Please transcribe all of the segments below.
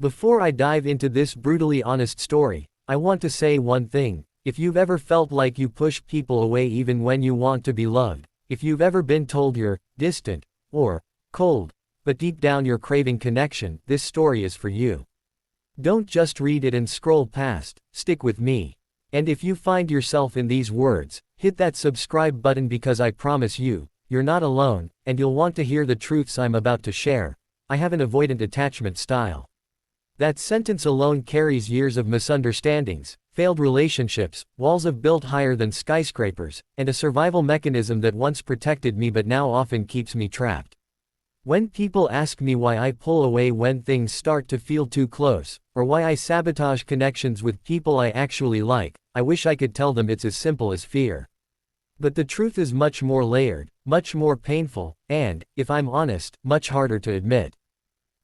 Before I dive into this brutally honest story, I want to say one thing. If you've ever felt like you push people away even when you want to be loved, if you've ever been told you're distant or cold, but deep down you're craving connection, this story is for you. Don't just read it and scroll past, stick with me. And if you find yourself in these words, hit that subscribe button because I promise you, you're not alone, and you'll want to hear the truths I'm about to share. I have an avoidant attachment style. That sentence alone carries years of misunderstandings, failed relationships, walls of built higher than skyscrapers, and a survival mechanism that once protected me but now often keeps me trapped. When people ask me why I pull away when things start to feel too close, or why I sabotage connections with people I actually like, I wish I could tell them it's as simple as fear. But the truth is much more layered, much more painful, and, if I'm honest, much harder to admit.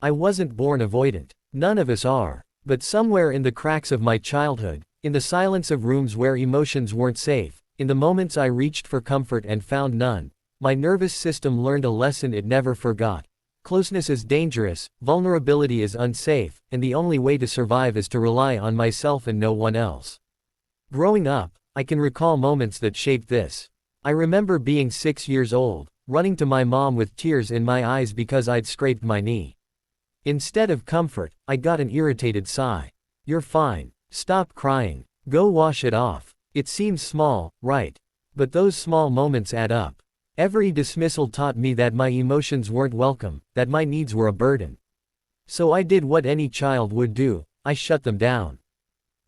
I wasn't born avoidant. None of us are. But somewhere in the cracks of my childhood, in the silence of rooms where emotions weren't safe, in the moments I reached for comfort and found none, my nervous system learned a lesson it never forgot. Closeness is dangerous, vulnerability is unsafe, and the only way to survive is to rely on myself and no one else. Growing up, I can recall moments that shaped this. I remember being 6 years old, running to my mom with tears in my eyes because I'd scraped my knee. Instead of comfort, I got an irritated sigh. "You're fine. Stop crying. Go wash it off." It seems small, right? But those small moments add up. Every dismissal taught me that my emotions weren't welcome, that my needs were a burden. So I did what any child would do, I shut them down.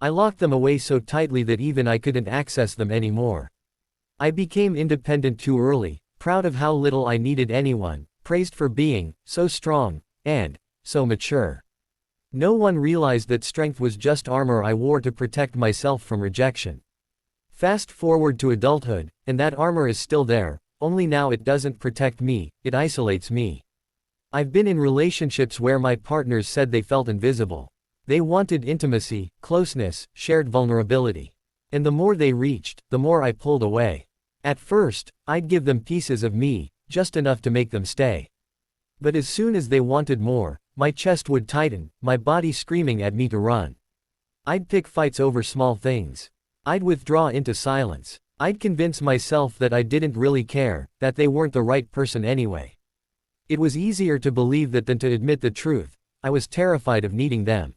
I locked them away so tightly that even I couldn't access them anymore. I became independent too early, proud of how little I needed anyone, praised for being so strong, and so mature. No one realized that strength was just armor I wore to protect myself from rejection. Fast forward to adulthood, and that armor is still there, only now it doesn't protect me, it isolates me. I've been in relationships where my partners said they felt invisible. They wanted intimacy, closeness, shared vulnerability. And the more they reached, the more I pulled away. At first, I'd give them pieces of me, just enough to make them stay. But as soon as they wanted more, my chest would tighten, my body screaming at me to run. I'd pick fights over small things. I'd withdraw into silence. I'd convince myself that I didn't really care, that they weren't the right person anyway. It was easier to believe that than to admit the truth. I was terrified of needing them.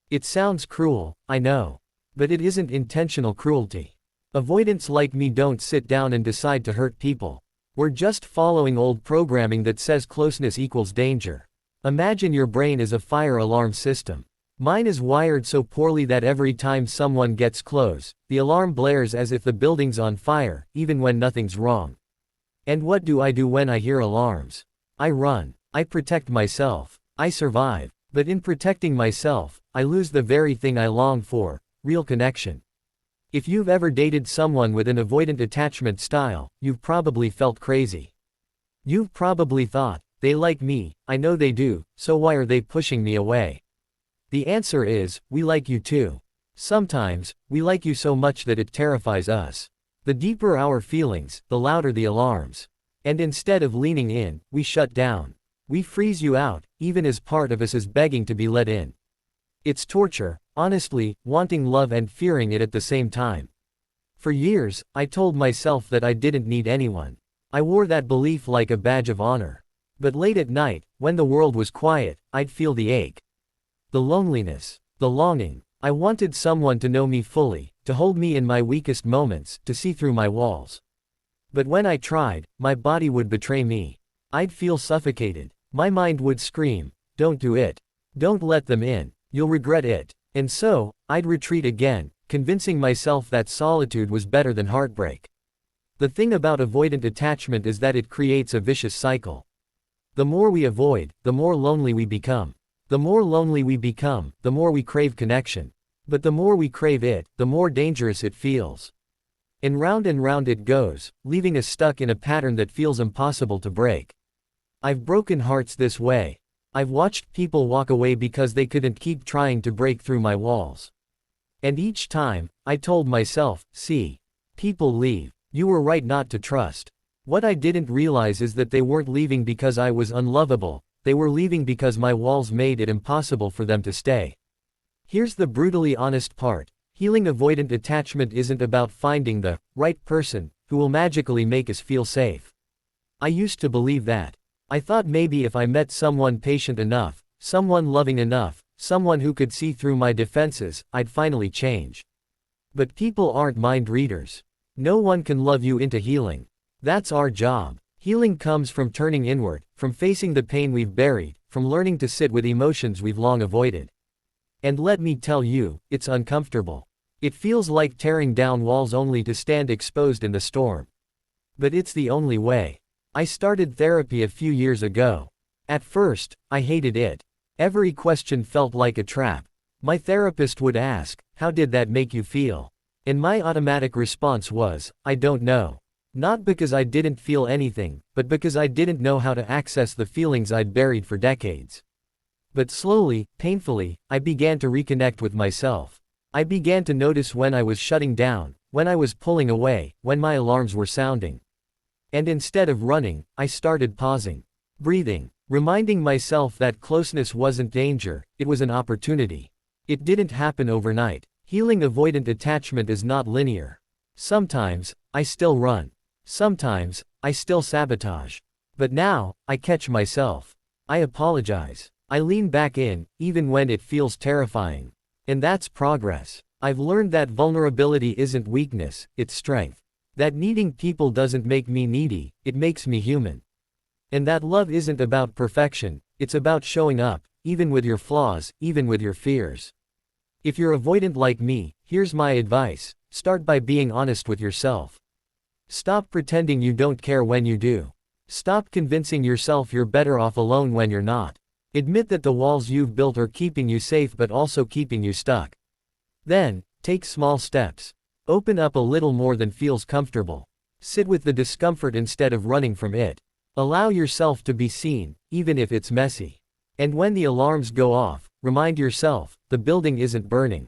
It sounds cruel, I know. But it isn't intentional cruelty. Avoidants like me don't sit down and decide to hurt people. We're just following old programming that says closeness equals danger. Imagine your brain is a fire alarm system. Mine is wired so poorly that every time someone gets close, the alarm blares as if the building's on fire, even when nothing's wrong. And what do I do when I hear alarms? I run. I protect myself. I survive. But in protecting myself, I lose the very thing I long for, real connection. If you've ever dated someone with an avoidant attachment style, you've probably felt crazy. You've probably thought, they like me, I know they do, so why are they pushing me away? The answer is, we like you too. Sometimes, we like you so much that it terrifies us. The deeper our feelings, the louder the alarms. And instead of leaning in, we shut down. We freeze you out, even as part of us is begging to be let in. It's torture, honestly, wanting love and fearing it at the same time. For years, I told myself that I didn't need anyone. I wore that belief like a badge of honor. But late at night, when the world was quiet, I'd feel the ache. The loneliness. The longing. I wanted someone to know me fully, to hold me in my weakest moments, to see through my walls. But when I tried, my body would betray me. I'd feel suffocated. My mind would scream, "Don't do it. Don't let them in. You'll regret it." And so, I'd retreat again, convincing myself that solitude was better than heartbreak. The thing about avoidant attachment is that it creates a vicious cycle. The more we avoid, the more lonely we become. The more lonely we become, the more we crave connection. But the more we crave it, the more dangerous it feels. And round it goes, leaving us stuck in a pattern that feels impossible to break. I've broken hearts this way. I've watched people walk away because they couldn't keep trying to break through my walls. And each time, I told myself, see, people leave. You were right not to trust. What I didn't realize is that they weren't leaving because I was unlovable. they were leaving because my walls made it impossible for them to stay. Here's the brutally honest part. Healing avoidant attachment isn't about finding the right person who will magically make us feel safe. I used to believe that. I thought maybe if I met someone patient enough, someone loving enough, someone who could see through my defenses, I'd finally change. But people aren't mind readers. No one can love you into healing. That's our job. Healing comes from turning inward, from facing the pain we've buried, from learning to sit with emotions we've long avoided. And let me tell you, it's uncomfortable. It feels like tearing down walls only to stand exposed in the storm. But it's the only way. I started therapy a few years ago. At first, I hated it. Every question felt like a trap. My therapist would ask, "How did that make you feel?" And my automatic response was, "I don't know." Not because I didn't feel anything, but because I didn't know how to access the feelings I'd buried for decades. But slowly, painfully, I began to reconnect with myself. I began to notice when I was shutting down, when I was pulling away, when my alarms were sounding. And instead of running, I started pausing, breathing, reminding myself that closeness wasn't danger, it was an opportunity. It didn't happen overnight. Healing avoidant attachment is not linear. Sometimes, I still run. Sometimes, I still sabotage. But now, I catch myself. I apologize. I lean back in, even when it feels terrifying. And that's progress. I've learned that vulnerability isn't weakness, it's strength. That needing people doesn't make me needy, it makes me human. And that love isn't about perfection, it's about showing up, even with your flaws, even with your fears. If you're avoidant like me, here's my advice: start by being honest with yourself. Stop pretending you don't care when you do. Stop convincing yourself you're better off alone when you're not. Admit that the walls you've built are keeping you safe but also keeping you stuck. Then, take small steps. Open up a little more than feels comfortable. Sit with the discomfort instead of running from it. Allow yourself to be seen, even if it's messy. And when the alarms go off, remind yourself, the building isn't burning.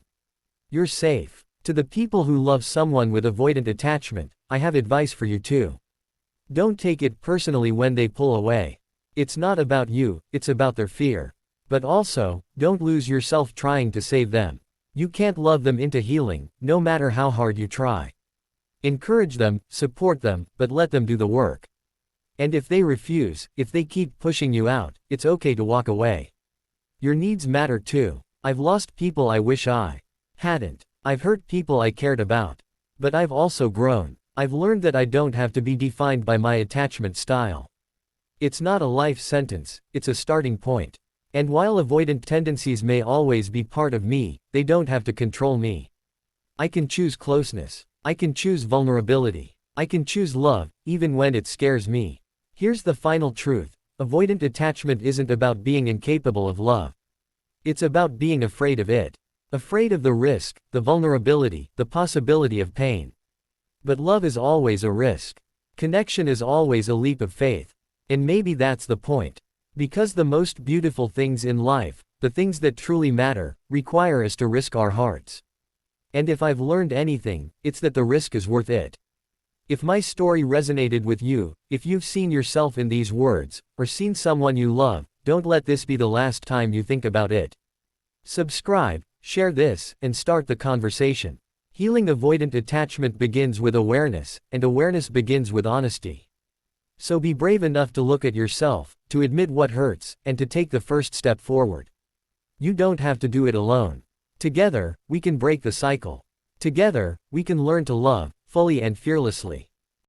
You're safe. To the people who love someone with avoidant attachment, I have advice for you too. Don't take it personally when they pull away. It's not about you, it's about their fear. But also, don't lose yourself trying to save them. You can't love them into healing, no matter how hard you try. Encourage them, support them, but let them do the work. And if they refuse, if they keep pushing you out, it's okay to walk away. Your needs matter too. I've lost people I wish I hadn't. I've hurt people I cared about. But I've also grown. I've learned that I don't have to be defined by my attachment style. It's not a life sentence, it's a starting point. And while avoidant tendencies may always be part of me, they don't have to control me. I can choose closeness. I can choose vulnerability. I can choose love, even when it scares me. Here's the final truth. Avoidant attachment isn't about being incapable of love. It's about being afraid of it. Afraid of the risk, the vulnerability, the possibility of pain. But love is always a risk. Connection is always a leap of faith. And maybe that's the point. Because the most beautiful things in life, the things that truly matter, require us to risk our hearts. And if I've learned anything, it's that the risk is worth it. If my story resonated with you, if you've seen yourself in these words, or seen someone you love, don't let this be the last time you think about it. Subscribe, share this, and start the conversation. Healing avoidant attachment begins with awareness, and awareness begins with honesty. So be brave enough to look at yourself, to admit what hurts, and to take the first step forward. You don't have to do it alone. Together, we can break the cycle. Together, we can learn to love, fully and fearlessly.